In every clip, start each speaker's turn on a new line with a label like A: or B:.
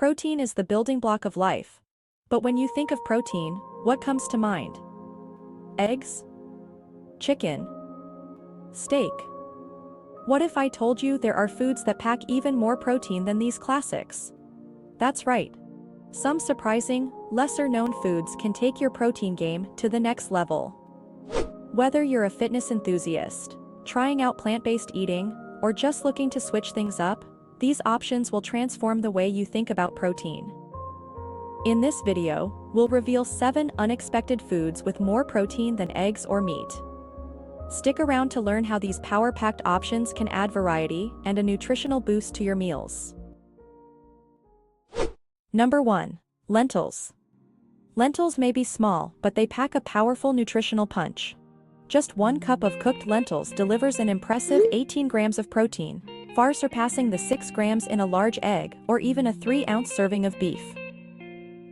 A: Protein is the building block of life. But when you think of protein, what comes to mind? Eggs? Chicken? Steak? What if I told you there are foods that pack even more protein than these classics? That's right. Some surprising, lesser-known foods can take your protein game to the next level. Whether you're a fitness enthusiast, trying out plant-based eating, or just looking to switch things up, these options will transform the way you think about protein. In this video, we'll reveal 7 unexpected foods with more protein than eggs or meat. Stick around to learn how these power-packed options can add variety and a nutritional boost to your meals. Number 1. Lentils. Lentils may be small, but they pack a powerful nutritional punch. Just 1 cup of cooked lentils delivers an impressive 18 grams of protein, far surpassing the 6 grams in a large egg or even a 3-ounce serving of beef.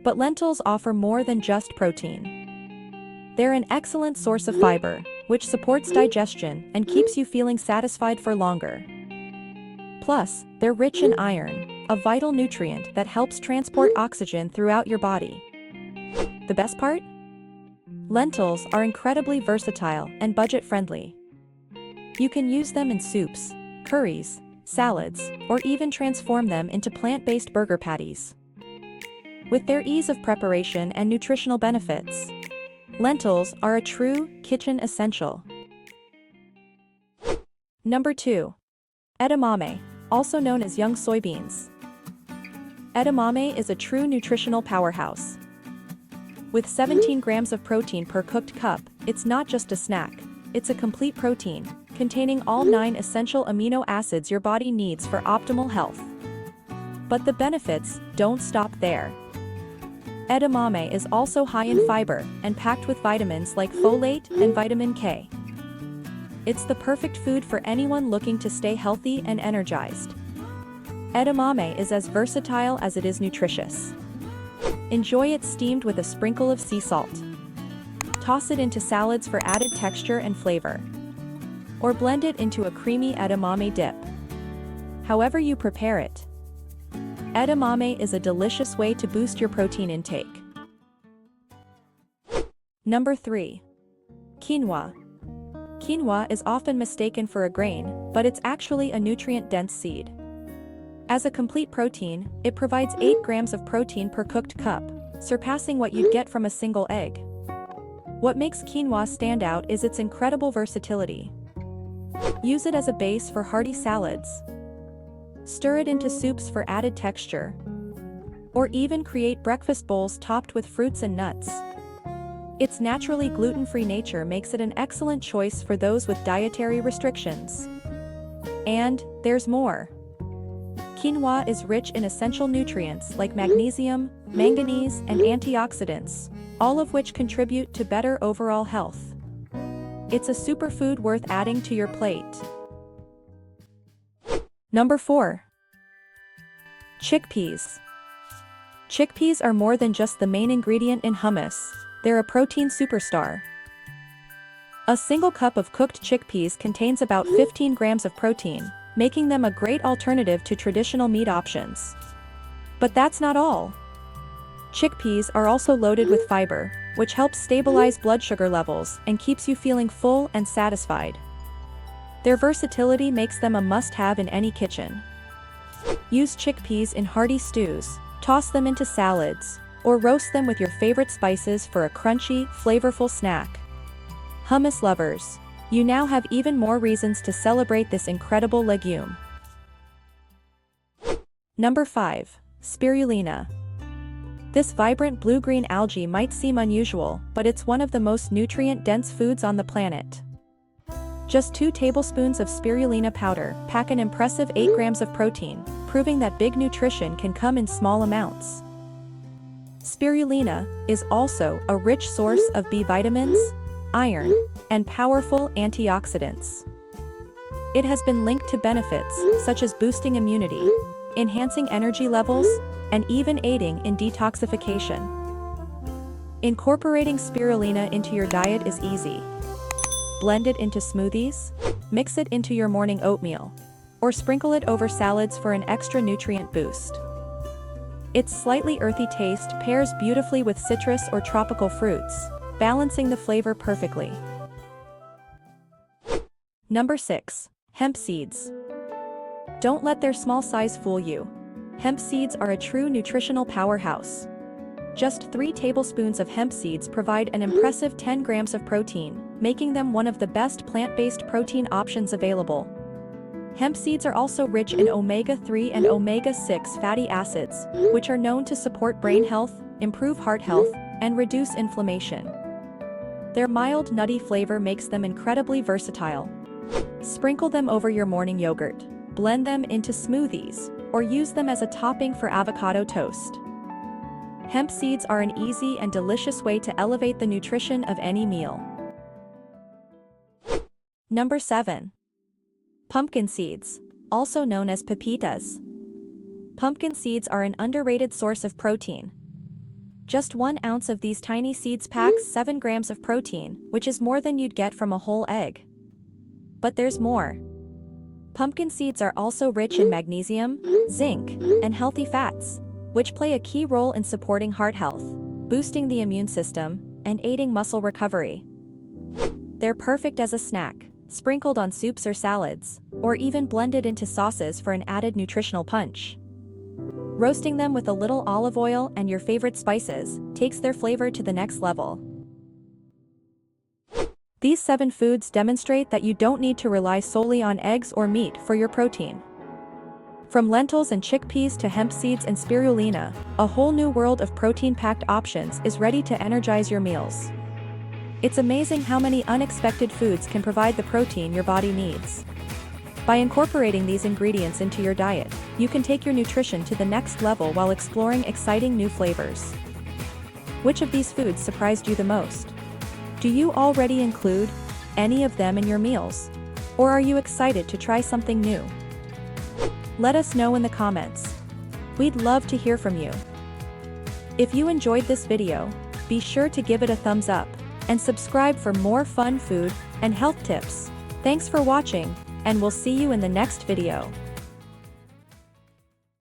A: But lentils offer more than just protein. They're an excellent source of fiber, which supports digestion and keeps you feeling satisfied for longer. Plus, they're rich in iron, a vital nutrient that helps transport oxygen throughout your body. The best part? Lentils are incredibly versatile and budget-friendly. You can use them in soups, curries, salads, or even transform them into plant-based burger patties. With their ease of preparation and nutritional benefits, lentils are a true kitchen essential. Number 2. Edamame, also known as young soybeans. Edamame is a true nutritional powerhouse. With 17 grams of protein per cooked cup, it's not just a snack, it's a complete protein, containing all 9 essential amino acids your body needs for optimal health. But the benefits don't stop there. Edamame is also high in fiber and packed with vitamins like folate and vitamin K. It's the perfect food for anyone looking to stay healthy and energized. Edamame is as versatile as it is nutritious. Enjoy it steamed with a sprinkle of sea salt. Toss it into salads for added texture and flavor. Or blend it into a creamy edamame dip. However you prepare it, edamame is a delicious way to boost your protein intake. Number 3. Quinoa. Quinoa is often mistaken for a grain, but it's actually a nutrient-dense seed. As a complete protein, it provides 8 grams of protein per cooked cup, surpassing what you'd get from a single egg. What makes quinoa stand out is its incredible versatility. Use it as a base for hearty salads. Stir it into soups for added texture. Or even create breakfast bowls topped with fruits and nuts. Its naturally gluten-free nature makes it an excellent choice for those with dietary restrictions. And there's more. Quinoa is rich in essential nutrients like magnesium, manganese, and antioxidants, all of which contribute to better overall health. It's a superfood worth adding to your plate. Number 4. Chickpeas. Chickpeas are more than just the main ingredient in hummus, they're a protein superstar. A single cup of cooked chickpeas contains about 15 grams of protein, making them a great alternative to traditional meat options. But that's not all. Chickpeas are also loaded with fiber, which helps stabilize blood sugar levels and keeps you feeling full and satisfied. Their versatility makes them a must-have in any kitchen. Use chickpeas in hearty stews, toss them into salads, or roast them with your favorite spices for a crunchy, flavorful snack. Hummus lovers, you now have even more reasons to celebrate this incredible legume. Number 5. Spirulina. This vibrant blue-green algae might seem unusual, but it's one of the most nutrient-dense foods on the planet. Just 2 tablespoons of spirulina powder pack an impressive 8 grams of protein, proving that big nutrition can come in small amounts. Spirulina is also a rich source of B vitamins, iron, and powerful antioxidants. It has been linked to benefits such as boosting immunity, enhancing energy levels, and even aiding in detoxification. Incorporating spirulina into your diet is easy. Blend it into smoothies, mix it into your morning oatmeal, or sprinkle it over salads for an extra nutrient boost. Its slightly earthy taste pairs beautifully with citrus or tropical fruits, balancing the flavor perfectly. Number 6. Hemp seeds. Don't let their small size fool you. Hemp seeds are a true nutritional powerhouse. Just 3 tablespoons of hemp seeds provide an impressive 10 grams of protein, making them one of the best plant-based protein options available. Hemp seeds are also rich in omega-3 and omega-6 fatty acids, which are known to support brain health, improve heart health, and reduce inflammation. Their mild nutty flavor makes them incredibly versatile. Sprinkle them over your morning yogurt, blend them into smoothies, or use them as a topping for avocado toast. Hemp seeds are an easy and delicious way to elevate the nutrition of any meal. Number 7. Pumpkin seeds, also known as pepitas. Pumpkin seeds are an underrated source of protein. Just 1 ounce of these tiny seeds packs 7 grams of protein, which is more than you'd get from a whole egg. But there's more. Pumpkin seeds are also rich in magnesium, zinc, and healthy fats, which play a key role in supporting heart health, boosting the immune system, and aiding muscle recovery. They're perfect as a snack, sprinkled on soups or salads, or even blended into sauces for an added nutritional punch. Roasting them with a little olive oil and your favorite spices takes their flavor to the next level. These 7 foods demonstrate that you don't need to rely solely on eggs or meat for your protein. From lentils and chickpeas to hemp seeds and spirulina, a whole new world of protein-packed options is ready to energize your meals. It's amazing how many unexpected foods can provide the protein your body needs. By incorporating these ingredients into your diet, you can take your nutrition to the next level while exploring exciting new flavors. Which of these foods surprised you the most? Do you already include any of them in your meals? Or are you excited to try something new? Let us know in the comments. We'd love to hear from you. If you enjoyed this video, be sure to give it a thumbs up and subscribe for more fun food and health tips. Thanks for watching, and we'll see you in the next video.